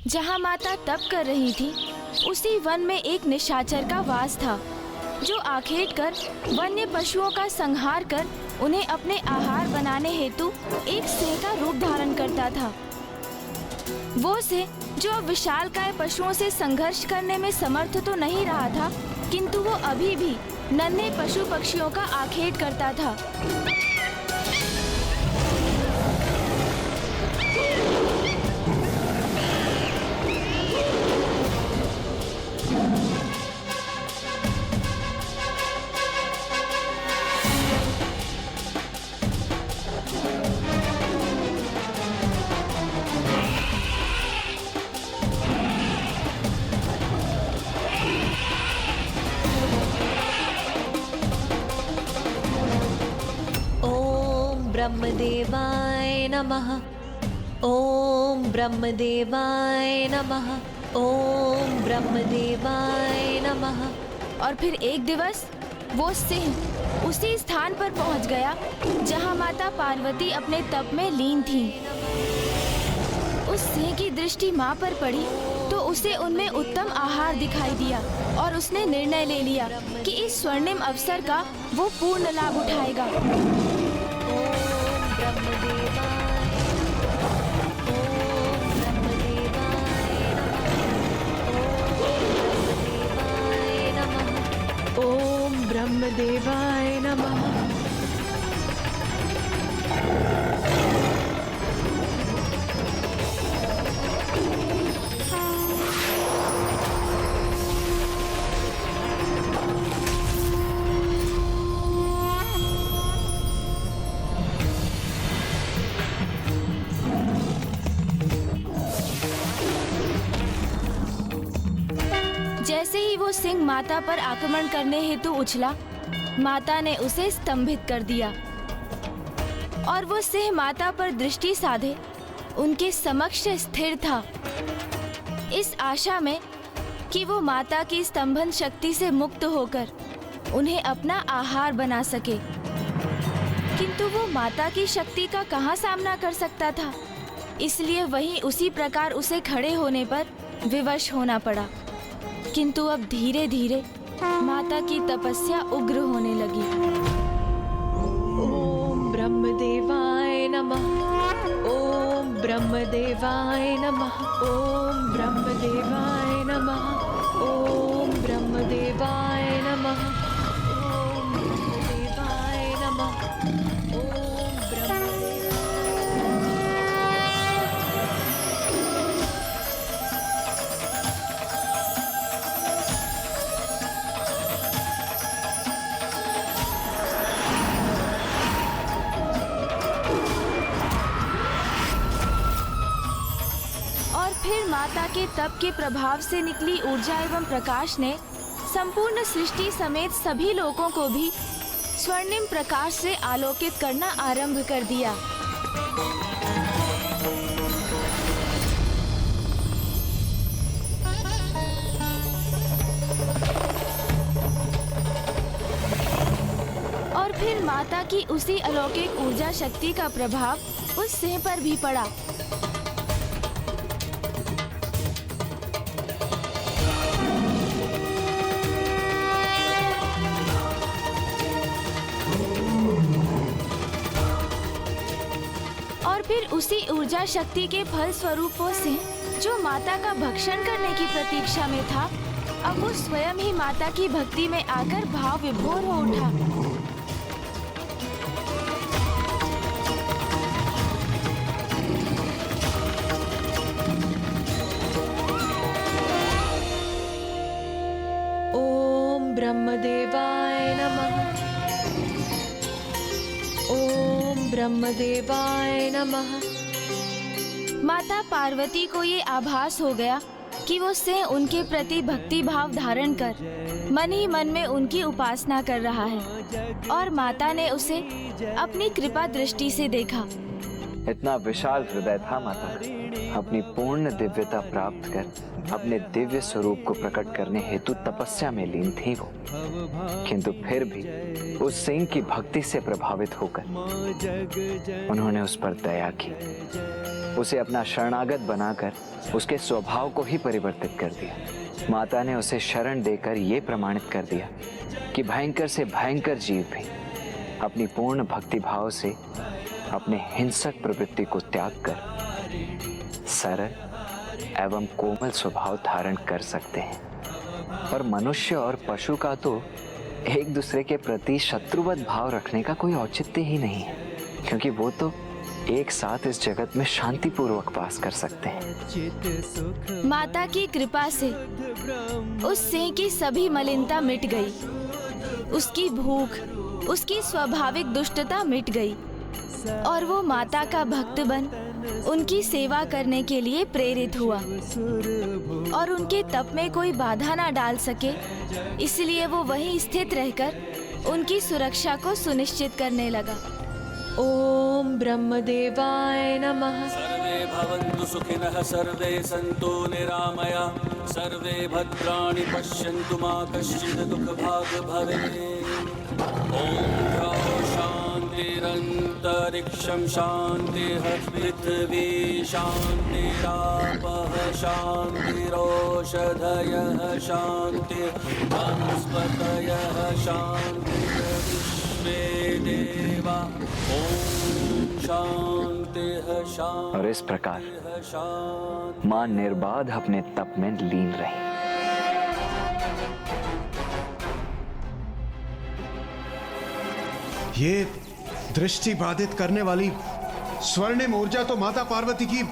जहाँ माता तप कर रही थी, उसी वन में एक निशाचर का वास था, जो आखेट कर वन्य पशुओं का संहार कर उन्हें अपने आहार बनाने हेतु एक सिंह का रूप धारण करता था। वो सिंह, जो अब विशालकाय पशुओं से संघर्ष करने में समर्थ तो नहीं रहा था, किंतु वो अभी भी नन्हे पशु पक्षियों का आखेट करता था। ब्रह्मदेवाय नमः। ओम ब्रह्मदेवाय नमः। ओम ब्रह्मदेवाय नमः। और फिर एक दिवस वो सिंह उसी स्थान पर पहुंच गया जहां माता पार्वती अपने तप में लीन थी। उस सिंह की दृष्टि मां पर पड़ी तो उसे उनमें उत्तम आहार दिखाई दिया और उसने निर्णय ले लिया कि इस स्वर्णिम अवसर का वो पूर्ण लाभ उठाएगा। ओम ब्रह्मदेवाय नमः। जैसे ही वो सिंह माता पर आक्रमण करने हेतु उछला, माता ने उसे स्तंभित कर दिया और वो सिंह माता पर दृष्टि साधे उनके समक्ष स्थिर था, इस आशा में कि वो माता की स्तंभन शक्ति से मुक्त होकर उन्हें अपना आहार बना सके। किंतु वो माता की शक्ति का कहाँ सामना कर सकता था, इसलिए वहीं उसी प्रकार उसे खड़े होने पर विवश होना पड़ा। किंतु अब धीरे धीरे माता की तपस्या उग्र होने लगी। ओम ब्रह्मदेवाय नमः। ओम ब्रह्मदेवाय नमः। ओम ब्रह्मदेवाय नमः। ओम ब्रह्मदेवाय नमः। ओम ब्रह्मदेवाय नमः। ओम ब्रह्म फिर माता के तप के प्रभाव से निकली ऊर्जा एवं प्रकाश ने संपूर्ण सृष्टि समेत सभी लोगों को भी स्वर्णिम प्रकाश से आलोकित करना आरंभ कर दिया। और फिर माता की उसी अलौकिक ऊर्जा शक्ति का प्रभाव उस सिंह पर भी पड़ा। और फिर उसी ऊर्जा शक्ति के फल स्वरूप वो सिंह, जो माता का भक्षण करने की प्रतीक्षा में था, अब वो स्वयं ही माता की भक्ति में आकर भाव विभोर हो उठा। ओम ब्रह्मदेवाय नमः। ओम ब्रह्मदेवाय नमः। माता पार्वती को ये आभास हो गया कि वो सिंह उनके प्रति भक्ति भाव धारण कर मन ही मन में उनकी उपासना कर रहा है, और माता ने उसे अपनी कृपा दृष्टि से देखा। इतना विशाल हृदय था माता का। अपनी पूर्ण दिव्यता प्राप्त कर अपने दिव्य स्वरूप को प्रकट करने हेतु तपस्या में लीन थी वो, किंतु फिर भी उस सिंह की भक्ति से प्रभावित होकर उन्होंने उस पर दया की उसे अपना शरणागत बनाकर उसके स्वभाव को ही परिवर्तित कर दिया। माता ने उसे शरण देकर यह प्रमाणित कर दिया कि भयंकर से भयंकर जीव भी अपनी पूर्ण भक्ति भाव से अपने हिंसक प्रवृत्ति को त्याग कर सरल एवं कोमल स्वभाव धारण कर सकते हैं। और मनुष्य और पशु का तो एक दूसरे के प्रति शत्रुवत भाव रखने का कोई औचित्य ही नहीं है, क्योंकि वो तो एक साथ इस जगत में शांतिपूर्वक वास कर सकते हैं। माता की कृपा से उस सिंह की सभी मलिनता मिट गई। उसकी भूख, उसकी स्वाभाविक दुष्टता मिट गई और वो माता का भक्त बन उनकी सेवा करने के लिए प्रेरित हुआ। और उनके तप में कोई बाधा ना डाल सके, इसलिए वो वहीं स्थित रहकर उनकी सुरक्षा को सुनिश्चित करने लगा। ओम ब्रह्मदेवाय नमः। सर्वे भवन्तु सुखिनः, सर्वे सन्तु निरामया, सर्वे भद्राणि पश्यन्तु मा कश्चित् दुःखभाग् भवेत्। ॐ शान्तिरन्तरिक्षं शान्तिः, पृथिवी शान्तिरापः शान्तिरोषधयः शान्तिः, वनस्पतयः शान्तिः, विश्वे देवा ॐ शान्तिः शान्तिः। और इस प्रकार मां निर्बाध अपने तप में लीन रही। ये दृष्टि बाधित करने वाली स्वर्णिम ऊर्जा तो माता पार्वती की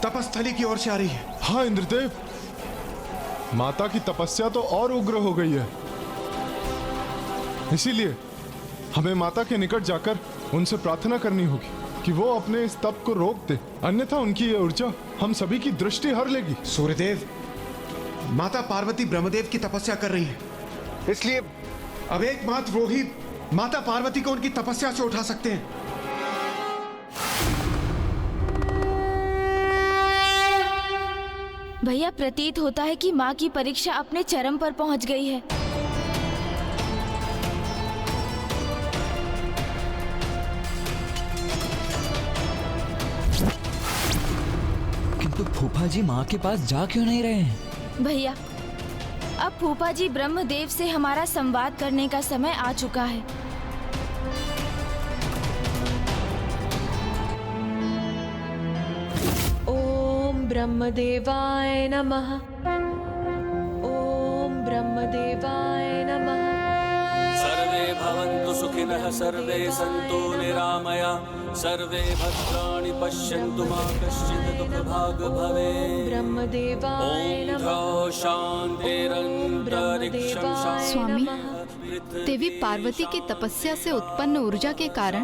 तपस्थली की ओर से आ रही है। हाँ इंद्रदेव, माता की तपस्या तो और उग्र हो गई है। इसीलिए हमें माता के निकट जाकर उनसे प्रार्थना करनी होगी कि वो अपने इस तप को रोक दे, अन्यथा उनकी ये ऊर्जा हम सभी की दृष्टि हर लेगी। सूर्यदेव, माता पार्वती ब्रह्मदेव की तपस्या कर रही है, इसलिए अब एकमात्र वो ही माता पार्वती को उनकी तपस्या से उठा सकते हैं। भैया, प्रतीत होता है कि माँ की परीक्षा अपने चरम पर पहुंच गई है। किंतु फूफा जी माँ के पास जा क्यों नहीं रहे हैं? भैया, अब फूफा जी ब्रह्मदेव से हमारा संवाद करने का समय आ चुका है। ओम ब्रह्मदेवाय नमः। ओम ब्रह्मदेवाय नमः। सर्वे भवन्तु सुखिनः, सर्वे सन्तु निरामया, सर्वे भद्राणि पश्यन्तु मा कश्चित् दुःखभाग् भवेत्। ब्रह्मदेवाय नमः। ॐ शान्तिरन्तरिक्षं स्वामी, शान्तिः। देवी पार्वती की तपस्या से उत्पन्न ऊर्जा के कारण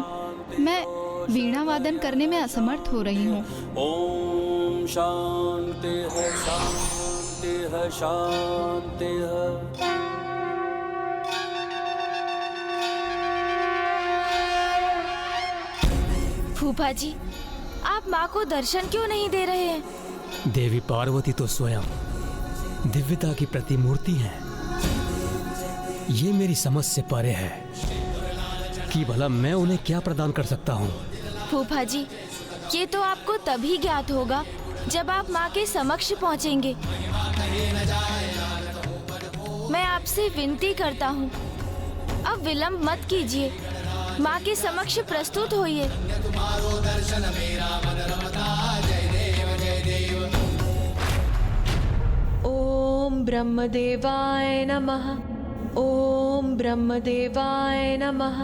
मैं वीणा वादन करने में असमर्थ हो रही हूँ। ओम शान्तिः शान्तिः शान्तिः। फूफा जी, आप माँ को दर्शन क्यों नहीं दे रहे हैं? देवी पार्वती तो स्वयं दिव्यता की प्रतिमूर्ति हैं। ये मेरी समझ से परे है कि भला मैं उन्हें क्या प्रदान कर सकता हूँ। फूफा जी, ये तो आपको तभी ज्ञात होगा जब आप माँ के समक्ष पहुँचेंगे। मैं आपसे विनती करता हूँ, अब विलंब मत कीजिए, माँ के समक्ष प्रस्तुत होइए। ओम ब्रह्मदेवाय नमः। ओम ब्रह्मदेवाय नमः।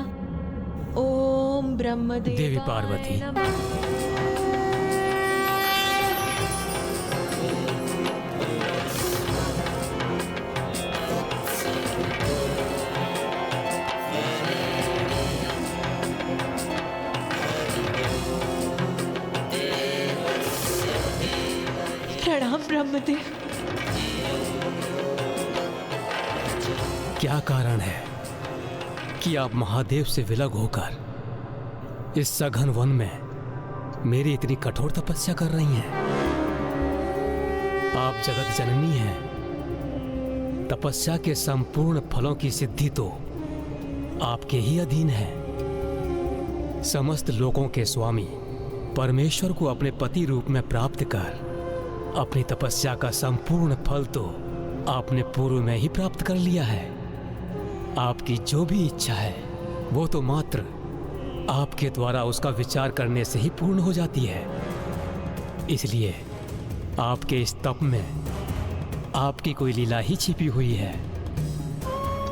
ओम ब्रह्मदेवाय देवी पार्वती, नमः। प्रणाम ब्रह्मदेव। क्या कारण है कि आप महादेव से विलग होकर इस सघन वन में मेरी इतनी कठोर तपस्या कर रही हैं? आप जगत जननी हैं। तपस्या के संपूर्ण फलों की सिद्धि तो आपके ही अधीन है। समस्त लोकों के स्वामी परमेश्वर को अपने पति रूप में प्राप्त कर अपनी तपस्या का संपूर्ण फल तो आपने पूर्व में ही प्राप्त कर लिया है। आपकी जो भी इच्छा है वो तो मात्र आपके द्वारा उसका विचार करने से ही पूर्ण हो जाती है। इसलिए आपके इस तप में आपकी कोई लीला ही छिपी हुई है।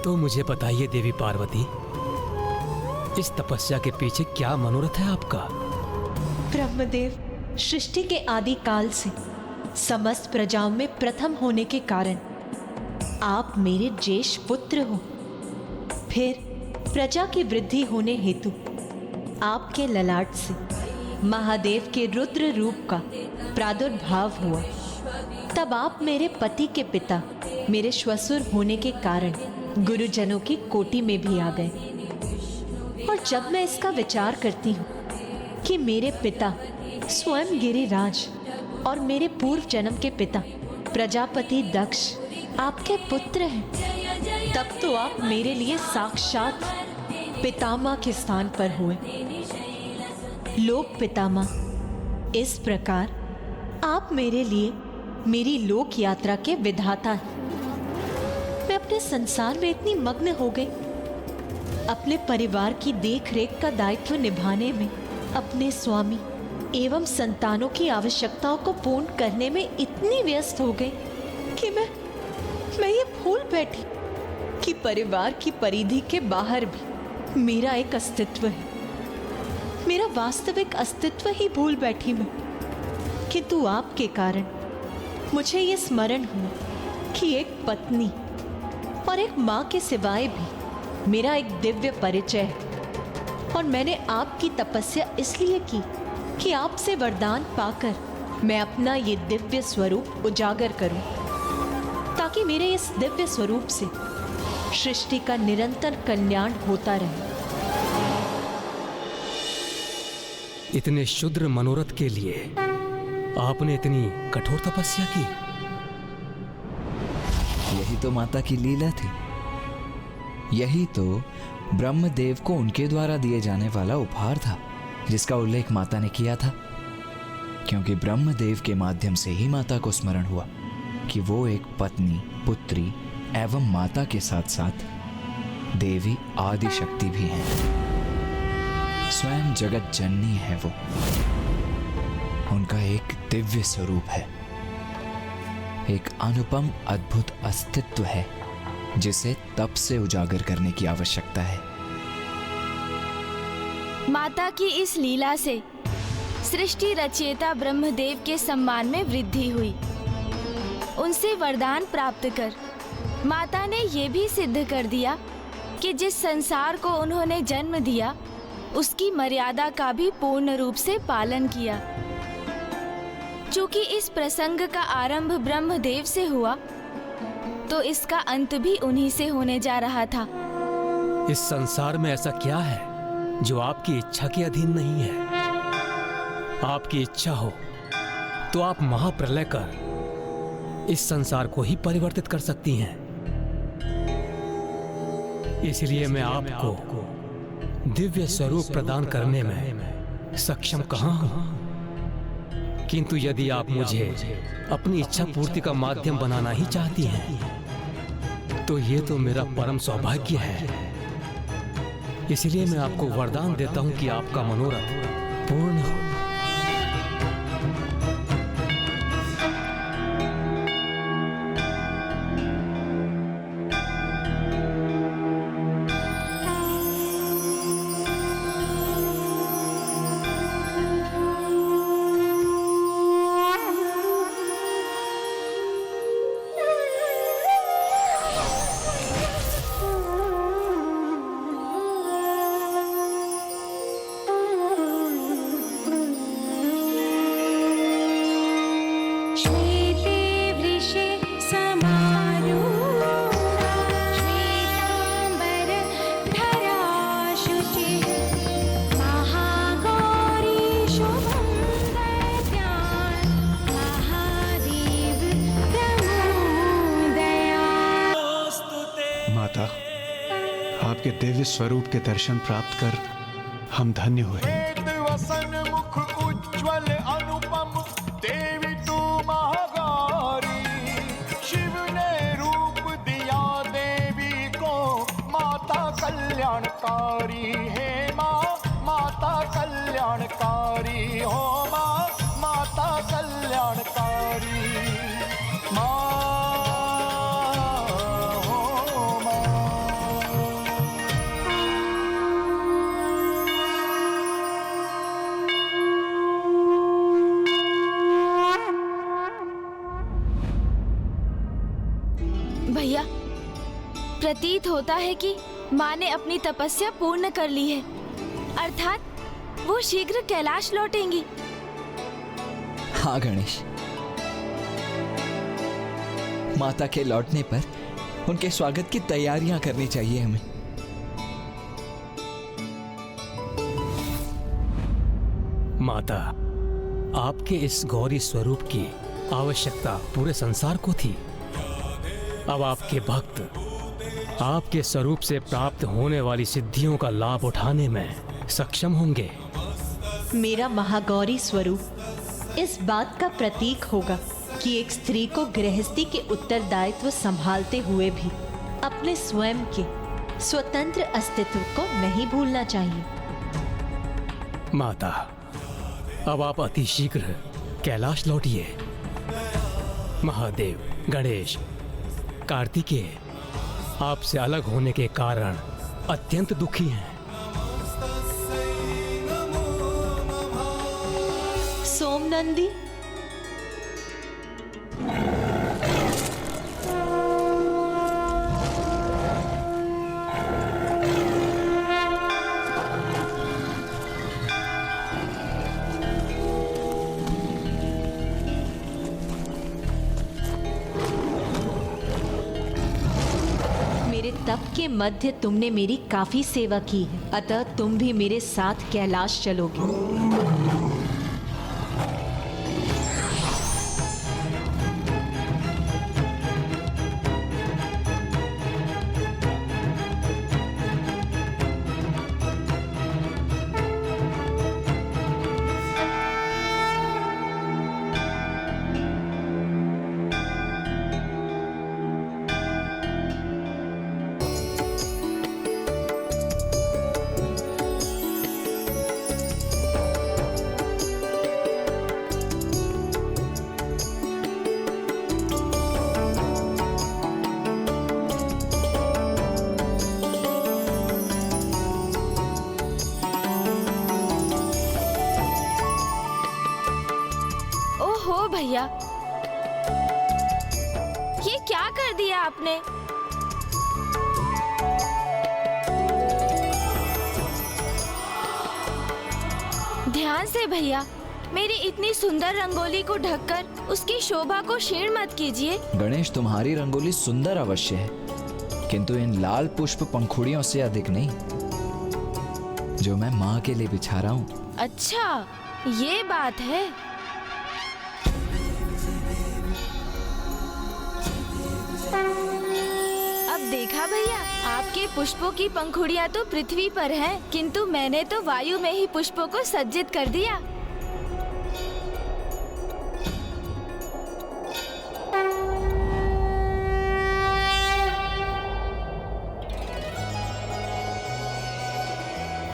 तो मुझे बताइए देवी पार्वती, इस तपस्या के पीछे क्या मनोरथ है आपका? ब्रह्मदेव, सृष्टि के आदि काल से समस्त प्रजाओं में प्रथम होने के कारण आप मेरे ज्येष्ठ पुत्र हो। फिर प्रजा की वृद्धि होने हेतु आपके ललाट से महादेव के रुद्र रूप का प्रादुर्भाव हुआ। तब आप मेरे पति के पिता, मेरे श्वसुर होने के कारण गुरुजनों की कोटि में भी आ गए। और जब मैं इसका विचार करती हूँ कि मेरे पिता स्वयं गिरिराज और मेरे पूर्व जन्म के पिता प्रजापति दक्ष आपके पुत्र हैं, तब तो आप मेरे लिए साक्षात पितामह के स्थान पर हुए। लोक पितामह, इस प्रकार आप मेरे लिए मेरी लोक यात्रा के विधाता हैं। मैं अपने संसार में इतनी मग्न हो गई, अपने परिवार की देखरेख का दायित्व निभाने में, अपने स्वामी एवं संतानों की आवश्यकताओं को पूर्ण करने में इतनी व्यस्त हो गई कि मैं ये भूल बैठी कि परिवार की परिधि के बाहर भी मेरा एक अस्तित्व है। मेरा वास्तविक अस्तित्व ही भूल बैठी मैं। किंतु आपके कारण मुझे ये स्मरण हुआ कि एक पत्नी और एक माँ के सिवाय भी मेरा एक दिव्य परिचय है। और मैंने आपकी तपस्या इसलिए की कि आपसे वरदान पाकर मैं अपना ये दिव्य स्वरूप उजागर करूं, ताकि मेरे इस दिव्य स्वरूप से सृष्टि का निरंतर कल्याण होता रहे। इतने शुद्र मनोरथ के लिए आपने इतनी कठोर तपस्या की? यही तो माता की लीला थी। यही तो ब्रह्मदेव को उनके द्वारा दिए जाने वाला उपहार था, जिसका उल्लेख माता ने किया था। क्योंकि ब्रह्मदेव के माध्यम से ही माता को स्मरण हुआ कि वो एक पत्नी, पुत्री एवं माता के साथ साथ देवी आदि शक्ति भी हैं। स्वयं जगत जननी है वो। उनका एक दिव्य स्वरूप है, एक अनुपम अद्भुत अस्तित्व है, जिसे तप से उजागर करने की आवश्यकता है। माता की इस लीला से सृष्टि रचयिता ब्रह्मदेव के सम्मान में वृद्धि हुई। उनसे वरदान प्राप्त कर माता ने ये भी सिद्ध कर दिया कि जिस संसार को उन्होंने जन्म दिया उसकी मर्यादा का भी पूर्ण रूप से पालन किया। चूंकि इस प्रसंग का आरंभ ब्रह्मदेव से हुआ, तो इसका अंत भी उन्हीं से होने जा रहा था। इस संसार में ऐसा क्या है जो आपकी इच्छा के अधीन नहीं है? आपकी इच्छा हो तो आप महाप्रलय कर इस संसार को ही परिवर्तित कर सकती हैं। इसलिए मैं आपको दिव्य स्वरूप प्रदान करने में सक्षम कहां हूं। किंतु यदि आप मुझे अपनी इच्छा पूर्ति का माध्यम बनाना ही चाहती हैं, तो ये तो मेरा परम सौभाग्य है। इसलिए मैं आपको वरदान देता हूं कि आपका मनोरथ पूर्ण हो। आपके दिव्य स्वरूप के दर्शन प्राप्त कर हम धन्य हुए। वसन मुख उच्च कल्याणकारी हे माँ माता कल्याणकारी हो माँ माता कल्याणकारी माँ हो माँ। भैया, प्रतीत होता है कि माँ ने अपनी तपस्या पूर्ण कर ली है, अर्थात वो शीघ्र कैलाश लौटेंगी। हाँ गणेश, माता के लौटने पर उनके स्वागत की तैयारियां करनी चाहिए हमें। माता, आपके इस गौरी स्वरूप की आवश्यकता पूरे संसार को थी। अब आपके भक्त आपके स्वरूप से प्राप्त होने वाली सिद्धियों का लाभ उठाने में सक्षम होंगे। मेरा महागौरी स्वरूप इस बात का प्रतीक होगा कि एक स्त्री को गृहस्थी के उत्तरदायित्व संभालते हुए भी अपने स्वयं के स्वतंत्र अस्तित्व को नहीं भूलना चाहिए। माता, अब आप अतिशीघ्र कैलाश लौटिए। महादेव, गणेश, कार्तिकेय आपसे अलग होने के कारण अत्यंत दुखी हैं। सोमनंदी, मेरे तप के मध्य तुमने मेरी काफी सेवा की है, अतः तुम भी मेरे साथ कैलाश चलोगे। ओहो भैया, ये क्या कर दिया आपने? ध्यान से भैया, मेरी इतनी सुंदर रंगोली को ढककर उसकी शोभा को क्षीण मत कीजिए। गणेश, तुम्हारी रंगोली सुंदर अवश्य है, किंतु इन लाल पुष्प पंखुड़ियों से अधिक नहीं, जो मैं माँ के लिए बिछा रहा हूँ। अच्छा, ये बात है। अब देखा भैया, आपके पुष्पों की पंखुड़ियाँ तो पृथ्वी पर हैं, किंतु मैंने तो वायु में ही पुष्पों को सज्जित कर दिया।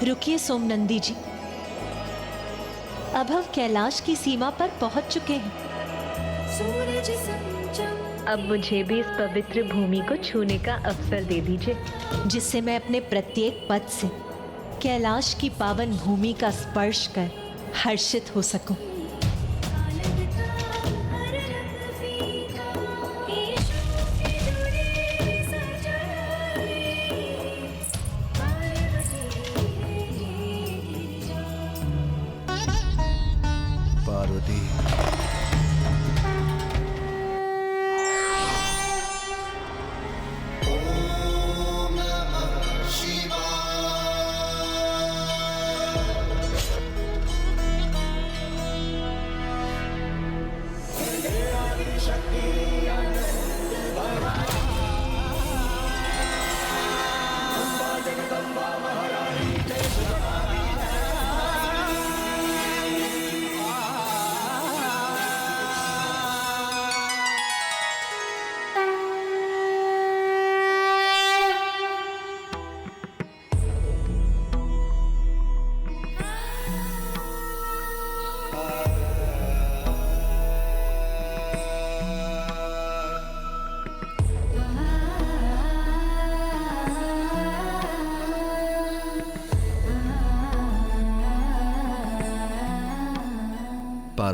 रुकिए सोमनंदी जी, अब हम कैलाश की सीमा पर पहुंच चुके हैं। अब मुझे भी इस पवित्र भूमि को छूने का अवसर दे दीजिए, जिससे मैं अपने प्रत्येक पद से कैलाश की पावन भूमि का स्पर्श कर हर्षित हो सकूं। पार्वती,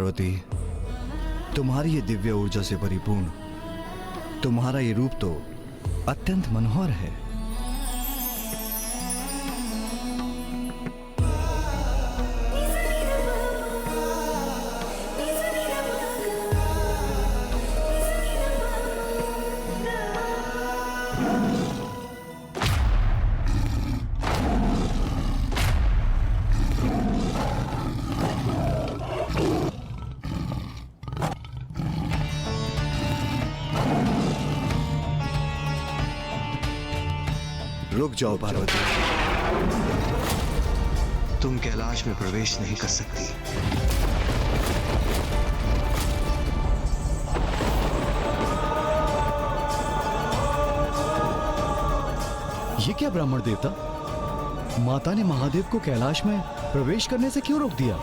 पार्वती, तुम्हारी ये दिव्य ऊर्जा से परिपूर्ण तुम्हारा ये रूप तो अत्यंत मनोहर है। रुक जाओ पार्वती, तुम कैलाश में प्रवेश नहीं कर सकती। ये क्या ब्राह्मण देवता, माता ने महादेव को कैलाश में प्रवेश करने से क्यों रोक दिया?